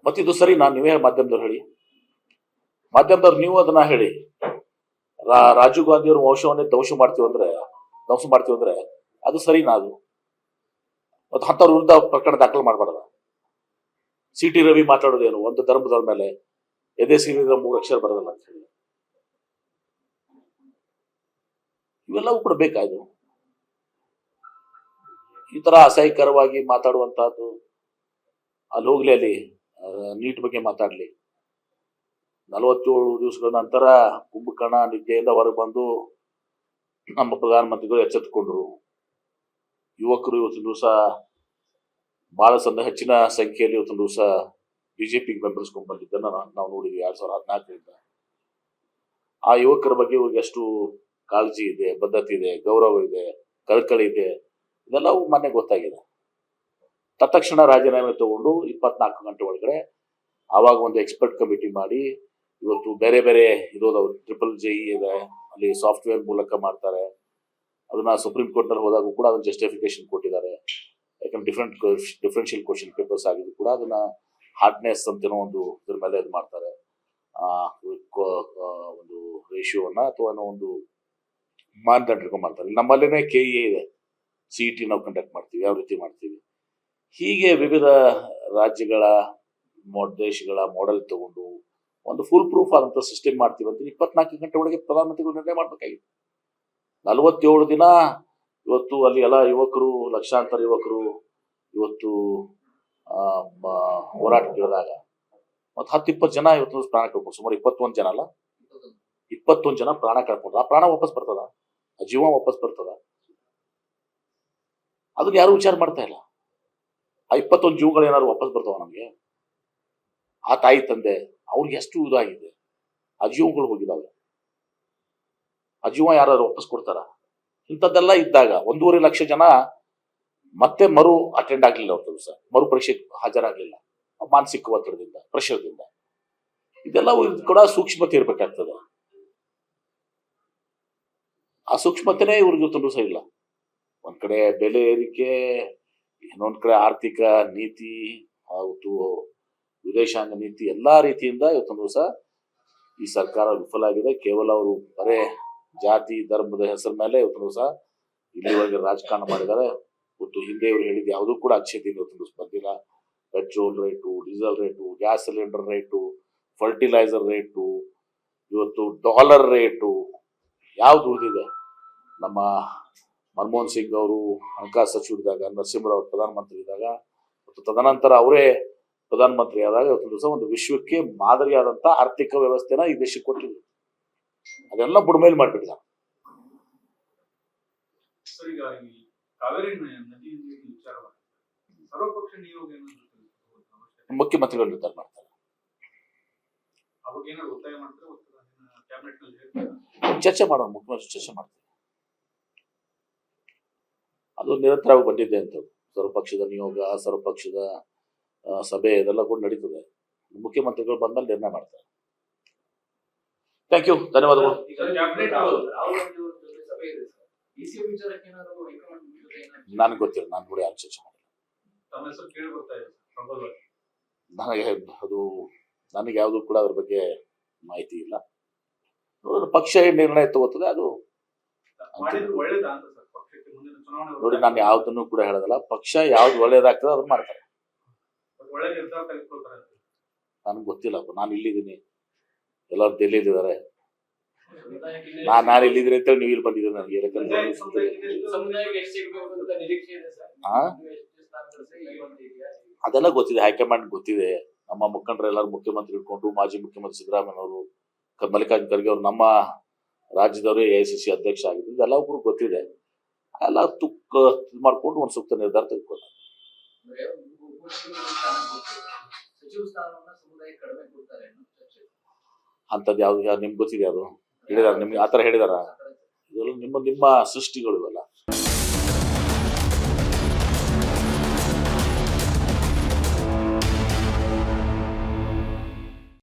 ಮತ್ತಿದು ಸರಿ, ನೀವೇ ಮಾಧ್ಯಮದವ್ರು ಹೇಳಿ, ಮಾಧ್ಯಮದವ್ರು ನೀವು ಅದನ್ನ ಹೇಳಿ. ರಾಜೀವ್ ಗಾಂಧಿ ಅವ್ರ ವಂಶವನ್ನೇ ಧ್ವಂಸ ಮಾಡ್ತೀವಂದ್ರೆ ಅದು ಸರಿನಾ? ಅದು ಮತ್ತು ಅಂಥವ್ರ ವಿರುದ್ಧ ಪ್ರಕರಣ ದಾಖಲು ಮಾಡಬಾರ್ದ? ಸಿ.ಟಿ. ರವಿ ಮಾತಾಡೋದೇನು, ಒಂದು ಧರ್ಮದವ್ರ ಮೇಲೆ ಎದೆ ಸೀಳಿದ್ರೆ 3 ಅಕ್ಷರ ಬರೋದಲ್ಲ ಅಂತ ಹೇಳಿ, ಇವೆಲ್ಲವೂ ಕೂಡ ಬೇಕಾಯ್ತು. ಈ ತರ ಅಸಹ್ಯಕರವಾಗಿ ಮಾತಾಡುವಂತಹದ್ದು ಅಲ್ಲಿ ಹೋಗ್ಲಿ, ಅಲ್ಲಿ ನೀಟ್ ಬಗ್ಗೆ ಮಾತಾಡ್ಲಿ. 47 ದಿವಸಗಳ ನಂತರ ಕುಂಭಕರ್ಣ ನಿದ್ದೆಯಿಂದ ಹೊರಗೆ ಬಂದು ನಮ್ಮ ಪ್ರಧಾನಮಂತ್ರಿಗಳು ಎಚ್ಚೆತ್ತುಕೊಂಡ್ರು. ಯುವಕರು ಇವತ್ತಿನ ದಿವಸ ಬಹಳ ಹೆಚ್ಚಿನ ಸಂಖ್ಯೆಯಲ್ಲಿ ಇವತ್ತಿನ ದಿವಸ ಬಿಜೆಪಿಗೆ ಬೆಂಬಲಿಸ್ಕೊಂಡು ಬಂದಿದ್ದನ್ನ ನಾವು ನೋಡಿದ್ವಿ 2014ರಿಂದ. ಆ ಯುವಕರ ಬಗ್ಗೆ ಇವ್ರಿಗೆ ಎಷ್ಟು ಕಾಳಜಿ ಇದೆ, ಬದ್ಧತೆ ಇದೆ, ಗೌರವ ಇದೆ, ಕಳಕಳಿ ಇದೆ, ಇದೆಲ್ಲವೂ ಮೊನ್ನೆ ಗೊತ್ತಾಗಿದೆ. ತತ್ಕ್ಷಣ ರಾಜೀನಾಮೆ ತಗೊಂಡು 24 ಗಂಟೆ ಒಳಗಡೆ ಆವಾಗ ಒಂದು ಎಕ್ಸ್ಪರ್ಟ್ ಕಮಿಟಿ ಮಾಡಿ ಇವತ್ತು ಬೇರೆ ಬೇರೆ ಇರೋದು JEE ಇದೆ, ಅಲ್ಲಿ ಸಾಫ್ಟ್ವೇರ್ ಮೂಲಕ ಮಾಡ್ತಾರೆ. ಅದನ್ನ ಸುಪ್ರೀಂ ಕೋರ್ಟ್ ನಲ್ಲಿ ಹೋದಾಗ ಕೂಡ ಅದನ್ನ ಜಸ್ಟಿಫಿಕೇಶನ್ ಕೊಟ್ಟಿದ್ದಾರೆ. ಯಾಕಂದ್ರೆ ಡಿಫ್ರೆನ್ಷಿಯಲ್ ಕ್ವಶನ್ ಪೇಪರ್ಸ್ ಆಗಿದ್ದು ಕೂಡ ಅದನ್ನ ಹಾರ್ಡ್ನೆಸ್ ಅಂತೇನೋ ಒಂದು ಇದ್ರ ಮೇಲೆ ಇದು ಮಾಡ್ತಾರೆ, ಒಂದು ರೇಷಿಯೋವನ್ನ ಅಥವಾ ಒಂದು ಮಾನದಂಡ ಇಟ್ಕೊಂಡು ಮಾಡ್ತಾರೆ. ನಮ್ಮಲ್ಲಿನೇ KEA ಇದೆ, CET ನಾವು ಕಂಡಕ್ಟ್ ಮಾಡ್ತೀವಿ, ಯಾವ ರೀತಿ ಮಾಡ್ತೀವಿ. ಹೀಗೆ ವಿವಿಧ ರಾಜ್ಯಗಳ ದೇಶಗಳ ಮಾಡೆಲ್ ತಗೊಂಡು ಒಂದು ಫುಲ್ ಪ್ರೂಫ್ ಆದಂತ ಸಿಸ್ಟಮ್ ಮಾಡ್ತೀವಿ ಅಂತ 24 ಗಂಟೆ ಒಳಗೆ ಪ್ರಧಾನಮಂತ್ರಿಗಳು ನಿರ್ಣಯ ಮಾಡ್ಬೇಕಾಗಿತ್ತು. 47 ದಿನ ಇವತ್ತು ಅಲ್ಲಿ ಎಲ್ಲ ಯುವಕರು, ಲಕ್ಷಾಂತರ ಯುವಕರು ಇವತ್ತು ಹೋರಾಟಕ್ಕಿಳಿದಾಗ ಮತ್ತು 10-20 ಜನ ಇವತ್ತು ಪ್ರಾಣ ಕಳ್ಕೊಂಡು, ಸುಮಾರು 21 ಜನ ಅಲ್ಲ 21 ಜನ ಪ್ರಾಣ ಕಳ್ಕೊಂಡ್ರು. ಆ ಪ್ರಾಣ ವಾಪಸ್ ಬರ್ತದ? ಆ ಜೀವ ವಾಪಸ್ ಬರ್ತದ? ಅದನ್ನ ಯಾರು ವಿಚಾರ ಮಾಡ್ತಾ ಇಲ್ಲ. ಆ 21 ಜೀವಗಳು ಏನಾದ್ರು ವಾಪಸ್ ಬರ್ತಾವ ನಮ್ಗೆ? ಆ ತಾಯಿ ತಂದೆ ಅವ್ರಿಗೆ ಎಷ್ಟು ಇದಾಗಿದೆ, ಆ ಜೀವಗಳು ಹೋಗಿದಾವೆ, ಆ ಜೀವ ಯಾರು ವಾಪಸ್ ಕೊಡ್ತಾರ? ಇಂಥದ್ದೆಲ್ಲ ಇದ್ದಾಗ 1.5 ಲಕ್ಷ ಜನ ಮತ್ತೆ ಮರು ಅಟೆಂಡ್ ಆಗ್ಲಿಲ್ಲ, ಅವ್ರ ದಿವಸ ಮರು ಪರೀಕ್ಷೆಗೆ ಹಾಜರಾಗ್ಲಿಲ್ಲ, ಮಾನಸಿಕ ಒತ್ತಡದಿಂದ, ಪ್ರೆಷರ್ದಿಂದ. ಇದೆಲ್ಲ ಕೂಡ ಸೂಕ್ಷ್ಮತೆ ಇರ್ಬೇಕಾಗ್ತದೆ. ಆ ಸೂಕ್ಷ್ಮತೆನೇ ಇವ್ರಿಗೆ ಇವತ್ತು ದಿವಸ ಇಲ್ಲ. ಒಂದ್ ಕಡೆ ಬೆಲೆ ಏರಿಕೆ, ಇನ್ನೊಂದ್ ಕಡೆ ಆರ್ಥಿಕ ನೀತಿ, ಅವತ್ತು ವಿದೇಶಾಂಗ ನೀತಿ, ಎಲ್ಲಾ ರೀತಿಯಿಂದ ಇವತ್ತೊಂದು ದಿವಸ ಈ ಸರ್ಕಾರ ವಿಫಲ ಆಗಿದೆ. ಕೇವಲ ಅವರು ಬರೇ ಜಾತಿ ಧರ್ಮದ ಹೆಸರ ಮೇಲೆ ಇವತ್ತೊಂದು ದಿವಸ ಇಲ್ಲಿವರೆಗೆ ರಾಜಕಾರಣ ಮಾಡಿದ್ದಾರೆ. ಇವತ್ತು ಹಿಂದೆ ಇವರು ಹೇಳಿದ ಯಾವುದೂ ಕೂಡ ಅಕ್ಷತೆ ಇವತ್ತೊಂದು ದಿವಸ ಬಂದಿಲ್ಲ. Petrol rate, diesel rate, gas cylinder rate, fertiliser rate, ಇವತ್ತು ಡಾಲರ್ ರೇಟು ಯಾವ್ದು ಉಳಿದಿದೆ? ನಮ್ಮ ಮನಮೋಹನ್ ಸಿಂಗ್ ಅವರು ಹಣಕಾಸು ಸಚಿವರಿದ್ದಾಗ, ನರಸಿಂಹರಾವ್ ಪ್ರಧಾನಮಂತ್ರಿ ಇದ್ದಾಗ, ಮತ್ತು ತದನಂತರ ಅವರೇ ಪ್ರಧಾನಮಂತ್ರಿ ಆದಾಗ ಇವತ್ತು ದಿವಸ ಒಂದು ವಿಶ್ವಕ್ಕೆ ಮಾದರಿಯಾದಂತ ಆರ್ಥಿಕ ವ್ಯವಸ್ಥೆನ ಈ ದೇಶಕ್ಕೆ ಕೊಟ್ಟಿದ್ರು. ಅದೆಲ್ಲ ಬುಡಮೇಲ್ ಮಾಡ್ಬಿಟ್ಟಿದ. ಮುಖ್ಯಮಂತ್ರಿಗಳು ನಿರ್ಧಾರ ಮಾಡ್ತಾರೆ. ಚರ್ಚೆ ಮಾಡೋಣ, ಮುಖ್ಯಮಂತ್ರಿ ಚರ್ಚೆ ಮಾಡ್ತಾರೆ. ಅದು ನಿರಂತರವಾಗಿ ಬಂದಿದೆ ಅಂತ. ಸರ್ವಪಕ್ಷದ ನಿಯೋಗ, ಸರ್ವಪಕ್ಷದ ಸಭೆ ಇದೆಲ್ಲ ಕೂಡ ನಡೀತದೆ. ಮುಖ್ಯಮಂತ್ರಿಗಳು ಬಂದ್ಮೇಲೆ ನಿರ್ಣಯ ಮಾಡ್ತಾರೆ. ಥ್ಯಾಂಕ್ ಯು, ಧನ್ಯವಾದಗಳು. ನನಗೆ ಗೊತ್ತಿಲ್ಲ, ನಾನು ಕೂಡ ಯಾರು ಚರ್ಚೆ ಮಾಡಿಲ್ಲ. ನನಗೆ ಯಾವುದು ಕೂಡ ಅದ್ರ ಬಗ್ಗೆ ಮಾಹಿತಿ ಇಲ್ಲ. ಪಕ್ಷ ನಿರ್ಣಯ ತಗೋತದೆ, ಅದು ನೋಡಿ. ನಾನು ಯಾವ್ದನ್ನು ಕೂಡ ಹೇಳೋದಲ್ಲ. ಪಕ್ಷ ಯಾವ್ದು ಒಳ್ಳೇದಾಗ್ತದೆ ಅದನ್ನ ಮಾಡ್ತಾರೆ. ನನಗೆ ಗೊತ್ತಿಲ್ಲ, ನಾನು ಇಲ್ಲಿದ್ದೀನಿ, ಎಲ್ಲರೂ ಡೆಲ್ಲಿಲಿದ್ದಾರೆ. ನಾನು ಇಲ್ಲಿದ್ದೀನಿ ಅಂತೇಳಿ ನೀವು ಇಲ್ಲಿ ಬಂದಿದ್ದೀರಿ. ನನಗೆ ಅದೆಲ್ಲ ಗೊತ್ತಿದೆ, ಹೈಕಮಾಂಡ್ ಗೊತ್ತಿದೆ. ನಮ್ಮ ಮುಖಂಡರು ಎಲ್ಲರೂ ಮುಖ್ಯಮಂತ್ರಿ ಇಟ್ಕೊಂಡು, ಮಾಜಿ ಮುಖ್ಯಮಂತ್ರಿ ಸಿದ್ದರಾಮಯ್ಯನವರು, ಮಲ್ಲಿಕಾರ್ಜುನ ಖರ್ಗೆ ಅವರು ನಮ್ಮ ರಾಜ್ಯದವರು AICC ಅಧ್ಯಕ್ಷ ಆಗಿದ್ರು. ಇದೆಲ್ಲ ಒಬ್ರು ಗೊತ್ತಿದೆ. ಎಲ್ಲ ಮಾಡ್ಕೊಂಡು ಒಂದು ಸೂಕ್ತ ನಿರ್ಧಾರ ತೆಗೆದುಕೊಳ್ಳ. ಅಂತದ್ ಯಾವ್ದು ನಿಮ್ಗೆ ಗೊತ್ತಿದೆ? ಅದು ಹೇಳಿದಾರ ನಿಮ್ಗೆ? ಆತರ ಹೇಳಿದಾರ? ಇದೆಲ್ಲ ನಿಮ್ಮ ಸೃಷ್ಟಿಗಳು ಇವೆಲ್ಲ.